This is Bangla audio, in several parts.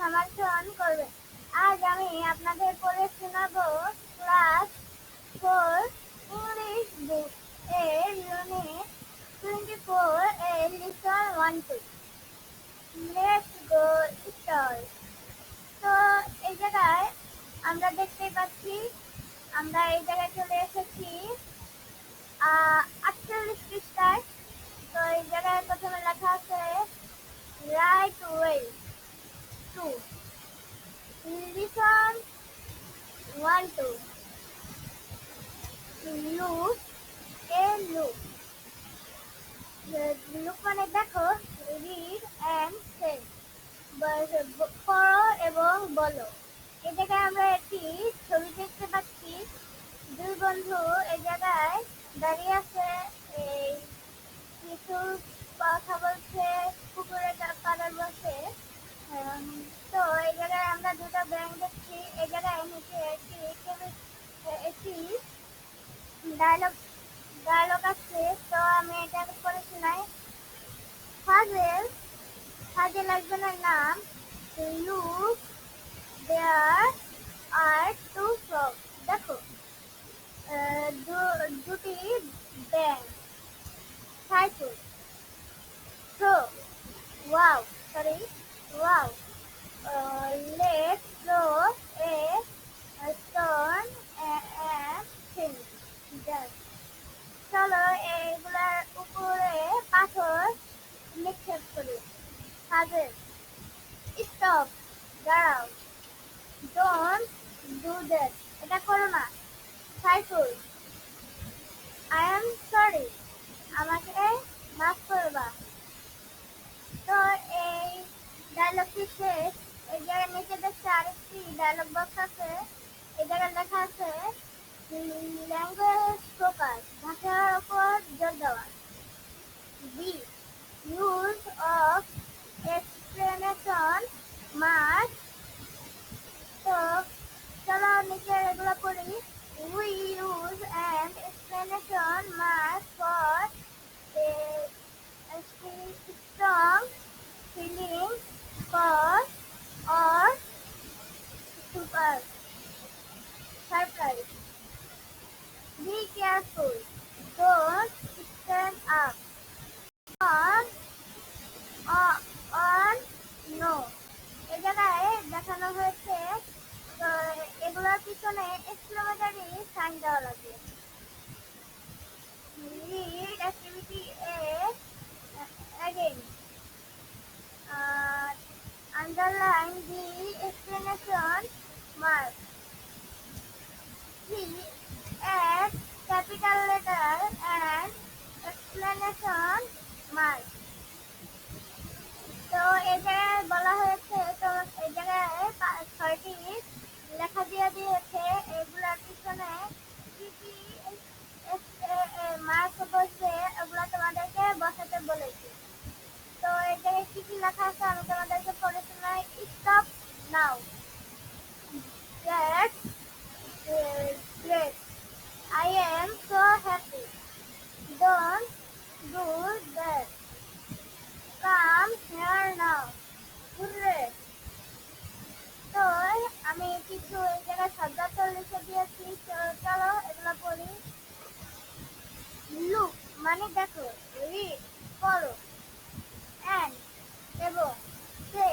সমর্থন করবেন। আজ আমি আপনাদের পড়ে শোনাবো ক্লাস 4 ইংলিশ বুক এর ইউনিট 24 এর লিসন 1-2। Let's go start. তো এই জায়গায় আমরা দেখতে পাচ্ছি, আমরা এই জায়গায় চলে এসেছি 48 পৃষ্ঠায়। তো এই জায়গায় প্রথমে লেখা আছে right way to listen 1-2। Look look look মানে দেখো, রিড অ্যান্ড সে পড়ো এবং বলো। এই জায়গায় আমরা একটি ছবি দেখতে পাচ্ছি। দুই বন্ধু এই জায়গায় দাঁড়িয়ে আছে, এই কিছু কথা বলছে পুকুরে পাড়ের বসে। তো এই জায়গায় আমরা দুটো ব্যাংক দেখছি। এই জায়গায় নিচে একটি ডায়লগ আছে। তো আমি এটা করে শোনাই। ফাজেল একজনের নাম। Look, there are two frogs. দেখো, দুটি ব্যাঙ। Cycle, throw, wow, sorry, wow, let's throw a stone and things. চলো এগুলার উপরে পাথর নিক্ষেপ করি। ফাজেল, স্টপ, দাঁড়াও, ডোন্ট ডু দ্যাট, এটা করো না। সাইফুল, আই এম সরি, আমাকে মাফ করবা। তো এই ডায়লগটি শেষ। এই জায়গায় নিচে দেখছে আরেকটি ডায়লগ বক্স আছে। এই জায়গায় লেখা আছে ল্যাঙ্গুয়েজ ফোকাস, ভাষার উপর জোর দেওয়া। B, use of exclamation mark. তো চলো নিচে এগুলো পড়ি। We use an explanation mark for a strong feeling for or super surprise. Be careful. Don't stand up. On, on, no. এই জায়গায় দেখানো হয়েছে। তো এগুলোর পিছনে এক্সক্লেমেটরি সাইন দেওয়া লাগে। Read activity A again. Underline the explanation mark. 3. Add capital letter and explanation mark. তো এই জায়গায় বলা হয়েছে, তো এই জায়গায় 6টি লেখা দিয়ে দিয়েছে। এগুলার পিছনে কি কি মার্ক বসবে ওগুলো তোমাদেরকে বসাতে বলেছি। তো এই জায়গায় কি কি লেখা আছে আমি তোমাদেরকে পড়ে শোনাই। Stop now, that's great, I am so happy, don't do that, come here now, hurray. তো আমি কিছু এই জায়গায় শব্দার্থ লিখে দিয়েছি। চলো এগুলো পড়ি। লুক মানে দেখো, রিড পড়ো, অ্যান্ড এবং, সে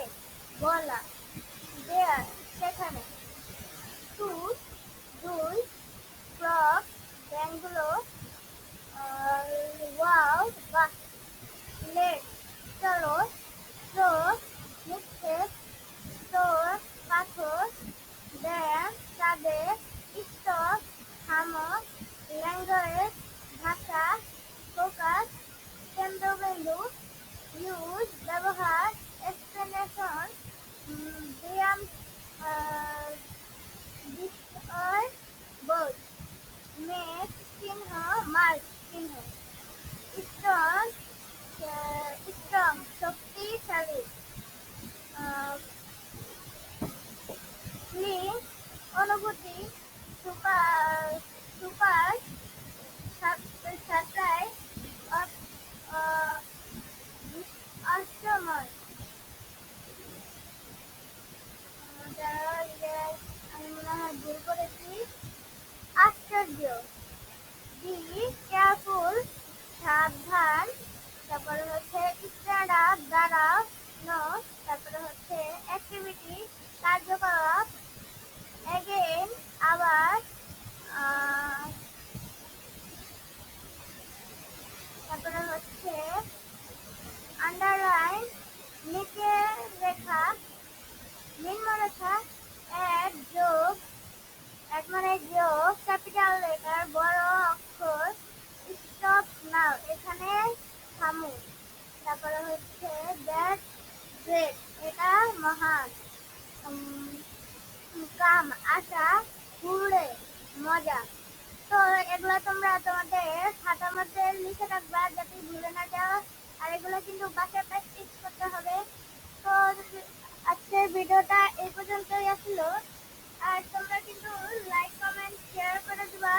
বলা, দেয়ার সেখানে, টু দুই, ফ্রগ ব্যাঙগুলো, ওয়াও বাহ, লেট চলো, থ্রো নিক্ষেপ, স্টোর পাথর, ব্যাঙ চাঁদে, স্টপ থামো, ল্যাঙ্গুয়েজ ভাষা, ফোকাস কেন্দ্রবিন্দু, ইউজ ব্যবহার, এক্সপ্লেনেশন ব্যায়াম, বিষয় বোধ, মেক চিহ্ন, মার্ক চিহ্ন, স্ট্রং স্ট্রং শক্তিশালী, ফিলিং অনুভূতি, সুপার সুপার সারপ্রাইজ, আশ্চর্যময়। হচ্ছে অ্যাক্টিভিটি কার্যকলাপ। এগেইন আবার তারপরে হচ্ছে আন্ডারলাইন নিচে রেখা নিম্নরেখা এক যোগ এক মানে যোগ ক্যাপিটাল লেটার বড় অক্ষর স্টপ নাও এখানে থামো। তারপরে হচ্ছে দ্যাট গ্রেট এটা মহান। কাম আশা ঘুরে মজা। তো এগুলো তোমরা তোমাদের খাতার মধ্যে লিখে রাখবা যাতে ভুলে না যাও। আর এগুলো কিন্তু বাসায় প্র্যাকটিস করতে হবে। তো আজকের ভিডিওটা এই পর্যন্তই আসলো। আর তোমরা কিন্তু লাইক কমেন্ট শেয়ার করে দিবা।